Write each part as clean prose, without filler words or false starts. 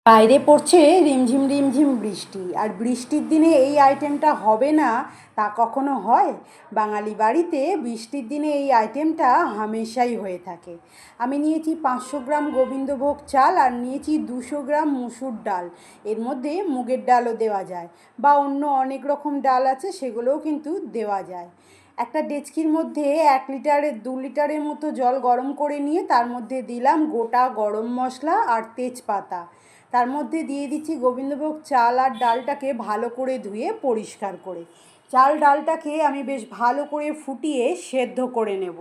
বাইরে পড়ছে রিমঝিম রিমঝিম বৃষ্টি, আর বৃষ্টির দিনে এই আইটেমটা হবে না তা কখনো হয়? বাঙালি বাড়িতে বৃষ্টির দিনে এই আইটেমটা হামেশাই হয়ে থাকে। আমি নিয়েছি 500 গ্রাম গোবিন্দভোগ চাল, আর নিয়েছি 200 গ্রাম মুসুর ডাল। এর মধ্যে মুগের ডালও দেওয়া যায়, বা অন্য অনেক রকম ডাল আছে, সেগুলোও কিন্তু দেওয়া যায়। একটা ডেচকির মধ্যে 1 লিটারের 2 লিটারের মতো জল গরম করে নিয়ে তার মধ্যে দিলাম গোটা গরম মশলা আর তেজপাতা। তার মধ্যে দিয়ে দিচ্ছি গোবিন্দভোগ চাল আর ডালটাকে ভালো করে ধুয়ে পরিষ্কার করে। চাল ডালটাকে আমি বেশ ভালো করে ফুটিয়ে সেদ্ধ করে নেব।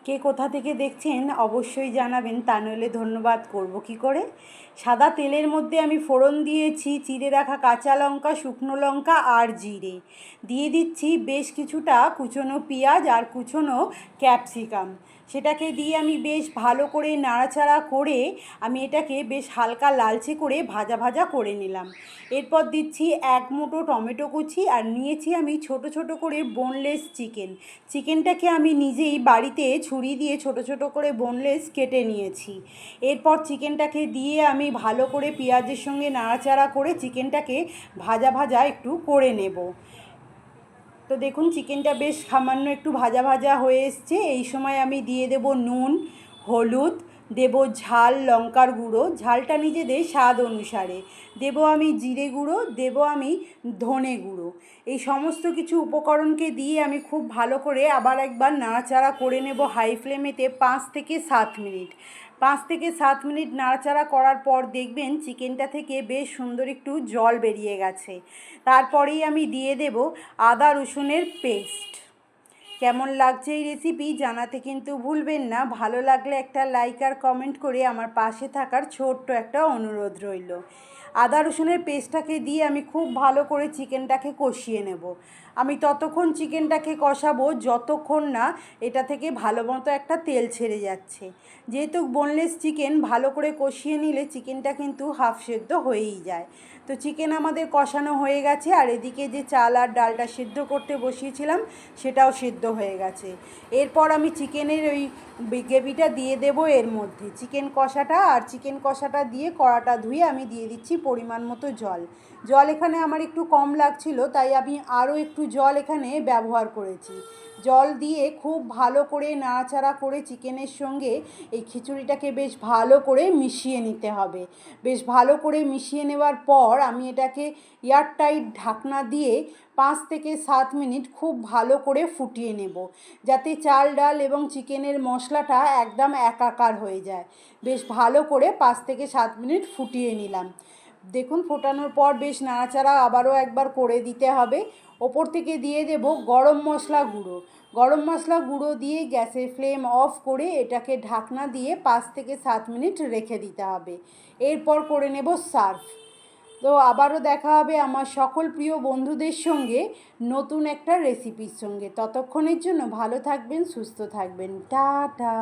কে কোথা থেকে দেখছেন অবশ্যই জানাবেন, তা নইলে ধন্যবাদ করব কী করে। সাদা তেলের মধ্যে আমি ফোড়ন দিয়েছি চিড়ে রাখা কাঁচা লঙ্কা, শুকনো লঙ্কা আর জিরে। দিয়ে দিচ্ছি বেশ কিছুটা কুচনো পেঁয়াজ আর কুচনো ক্যাপসিকাম। সেটাকে দিয়ে আমি বেশ ভালো করে নাড়াচাড়া করে আমি এটাকে বেশ হালকা লালচে করে ভাজা ভাজা করে নিলাম। এরপর দিচ্ছি 1 মুঠো টমেটো কুচি, আর নিয়েছি আমি ছোট ছোট করে বোনলেস চিকেনটাকে আমি নিজেই বাড়িতে ছুরি দিয়ে ছোট ছোট করে বোনলেস কেটে নিয়েছি। এরপর চিকেনটাকে দিয়ে আমি ভালো করে পেঁয়াজের সঙ্গে নাড়াচাড়া করে চিকেনটাকে ভাজা ভাজা একটু করে নেব। তো দেখুন চিকেনটা বেশ সামান্য একটু ভাজা ভাজা হয়ে এসছে। এই সময় আমি দিয়ে দেব নুন, হলুদ, দেব ঝাল লঙ্কার গুঁড়ো, ঝালটা নিজেদের স্বাদ অনুসারে, দেব আমি জিরে গুঁড়ো, দেব আমি ধনে গুঁড়ো। এই সমস্ত কিছু উপকরণকে দিয়ে আমি খুব ভালো করে আবার একবার নাড়াচাড়া করে নেব হাই ফ্লেমেতে 5 থেকে 7 মিনিট। 5 থেকে 7 মিনিট নাড়াচাড়া করার পর দেখবেন চিকেনটা থেকে বেশ সুন্দর একটু জল বেরিয়ে গেছে। তারপরেই আমি দিয়ে দেব আদা রসুনের পেস্ট। কেমন লাগছে এই রেসিপি জানাতে কিন্তু ভুলবেন না। ভালো লাগলে একটা লাইক আর কমেন্ট করে আমার পাশে থাকার ছোট্ট একটা অনুরোধ রইল। আদা রসুনের পেস্টটাকে দিয়ে আমি খুব ভালো করে চিকেনটাকে কষিয়ে নেব। আমি ততক্ষণ চিকেনটাকে কষাবো যতক্ষণ না এটা থেকে ভালো মতো একটা তেল ছেড়ে যাচ্ছে। যেহেতু বোনলেস চিকেন, ভালো করে কষিয়ে নিলে চিকেনটা কিন্তু হাফ সেদ্ধ হয়েই যায়। তো চিকেন আমাদের কষানো হয়ে গেছে, আর এদিকে যে চাল আর ডালটা সেদ্ধ করতে বসিয়েছিলাম সেটাও সেদ্ধ হয়ে গেছে। এরপর আমি চিকেনের ওই গ্রেভিটা দিয়ে দেব এর মধ্যে, চিকেন কষাটা দিয়ে কড়াটা ধুয়ে আমি দিয়ে দিচ্ছি পরিমাণ মতো জল। এখানে আমার একটু কম লাগছিল, তাই আমি আরও একটু জল এখানে ব্যবহার করেছি। জল দিয়ে খুব ভালো করে নাড়াচাড়া করে চিকেনের সঙ্গে এই খিচুড়িটাকে বেশ ভালো করে মিশিয়ে নিতে হবে। বেশ ভালো করে মিশিয়ে নেওয়ার পর আমি এটাকে এয়ারটাইট ঢাকনা দিয়ে 5 থেকে 7 মিনিট খুব ভালো করে ফুটিয়ে নেব, যাতে চাল ডাল এবং চিকেনের মশলাটা একদম একাকার হয়ে যায়। বেশ ভালো করে 5 থেকে 7 মিনিট ফুটিয়ে নিলাম। দেখুন ফোটানোর পর বেশ নাড়াচাড়া আবারও একবার করে দিতে হবে। ওপর থেকে দিয়ে দেব গরম মশলা গুঁড়ো দিয়ে গ্যাসের ফ্লেম অফ করে এটাকে ঢাকনা দিয়ে 5 থেকে 7 মিনিট রেখে দিতে হবে। এরপর করে নেব সার্ভ। তো আবারও দেখা হবে আমার সকল প্রিয় বন্ধুদের সঙ্গে নতুন একটা রেসিপির সঙ্গে। ততক্ষণের জন্য ভালো থাকবেন, সুস্থ থাকবেন, টাটা।